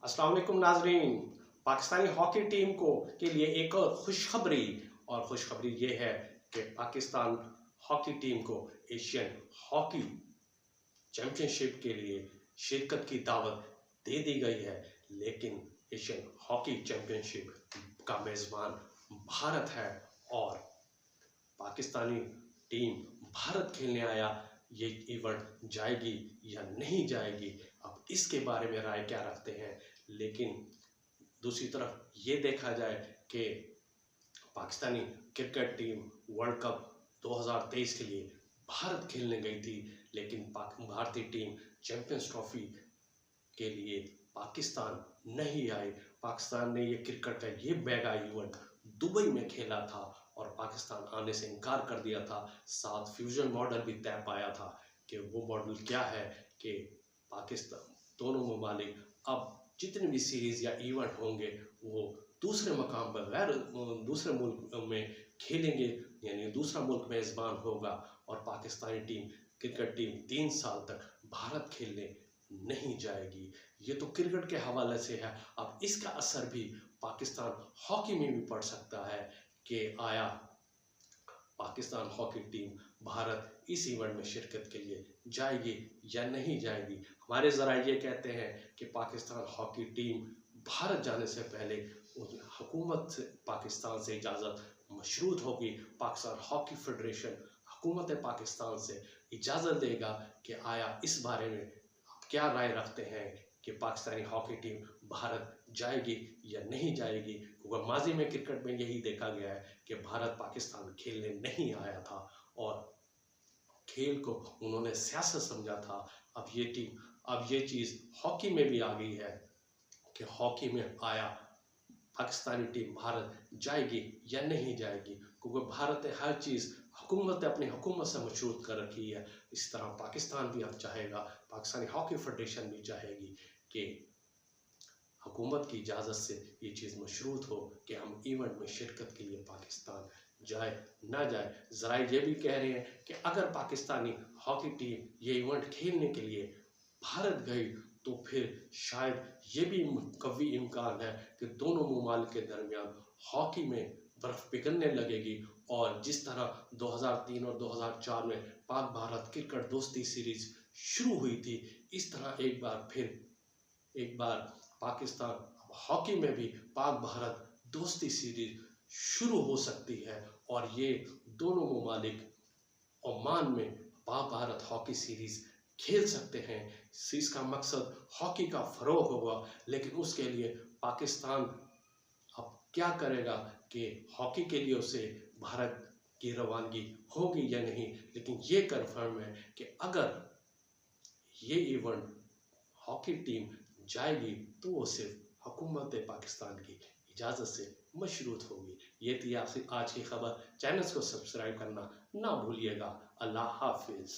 अस्सलाम वालेकुम नाजरीन। पाकिस्तानी हॉकी टीम को के लिए एक और खुशखबरी ये है कि पाकिस्तान हॉकी टीम को एशियन हॉकी चैंपियनशिप के लिए शिरकत की दावत दे दी गई है। लेकिन एशियन हॉकी चैंपियनशिप का मेज़बान भारत है और पाकिस्तानी टीम भारत खेलने आया, ये इवेंट जाएगी या नहीं जाएगी, अब इसके बारे में राय क्या रखते हैं। लेकिन दूसरी तरफ ये देखा जाए कि Pakistani cricket team world cup 2023 के लिए भारत खेलने गई थी, लेकिन भारतीय टीम चैंपियंस ट्रॉफी के लिए पाकिस्तान नहीं आई। पाकिस्तान ने ये क्रिकेट का ये मेगा इवेंट दुबई में खेला था और पाकिस्तान आने से इनकार कर दिया था। साथ फ्यूजन मॉडल भी तय पाया था कि वो मॉडल क्या है कि पाकिस्तान दोनों ममालिक अब जितने भी सीरीज़ या इवेंट होंगे वो दूसरे मकाम पर दूसरे मुल्क में खेलेंगे, यानी दूसरा मुल्क मेज़बान होगा और पाकिस्तानी टीम क्रिकेट टीम 3 साल तक भारत खेलने नहीं जाएगी। ये तो क्रिकेट के हवाले से है। अब इसका असर भी पाकिस्तान हॉकी में भी पड़ सकता है कि आया पाकिस्तान हॉकी टीम भारत इस इवेंट में शिरकत के लिए जाएगी या नहीं जाएगी। हमारे ज़राए ये कहते हैं कि पाकिस्तान हॉकी टीम भारत जाने से पहले हुकूमत से पाकिस्तान से इजाज़त मशरूत होगी। पाकिस्तान हॉकी फेडरेशन हुकूमत पाकिस्तान से इजाज़त देगा कि आया इस बारे में क्या राय रखते हैं कि पाकिस्तानी हॉकी टीम भारत जाएगी या नहीं जाएगी। क्योंकि माजी में क्रिकेट में यही देखा गया है कि भारत पाकिस्तान खेलने नहीं आया था और खेल को उन्होंने सियासत समझा था। अब ये चीज़ हॉकी में भी आ गई है कि हॉकी में आया पाकिस्तानी टीम भारत जाएगी या नहीं जाएगी। क्योंकि भारत ने हर चीज़ हुकूमत अपनी हुकूमत से मशरूत कर रखी है, इस तरह पाकिस्तान भी अब चाहेगा, पाकिस्तानी हॉकी फेडरेशन भी चाहेगी कि हुकूमत की इजाज़त से ये चीज़ मशरूत हो कि हम इवेंट में शिरकत के लिए पाकिस्तान जाए ना जाए। ज़रा ये भी कह रहे हैं कि अगर पाकिस्तानी हॉकी टीम ये इवेंट खेलने के लिए भारत गई तो फिर शायद ये भी कभी इम्कान है कि दोनों ममालिक के दरमियान हॉकी में बर्फ़ पिघलने लगेगी और जिस तरह 2003 और 2004 में पाक भारत क्रिकेट दोस्ती सीरीज़ शुरू हुई थी, इस तरह एक बार पाकिस्तान हॉकी में भी पाक भारत दोस्ती सीरीज़ शुरू हो सकती है और ये दोनों ममालिक ओमान में पाक भारत हॉकी सीरीज़ खेल सकते हैं। इसका मकसद हॉकी का फ़रोग़ होगा, लेकिन उसके लिए पाकिस्तान अब क्या करेगा कि हॉकी के लिए उसे भारत की रवानगी होगी या नहीं। लेकिन ये कन्फर्म है कि अगर ये इवेंट हॉकी टीम जाएगी तो वो सिर्फ हुकूमत पाकिस्तान की इजाज़त से मशरूत होगी। ये थी आपसे आज की खबर। चैनल को सब्सक्राइब करना ना भूलिएगा। अल्लाह हाफिज़।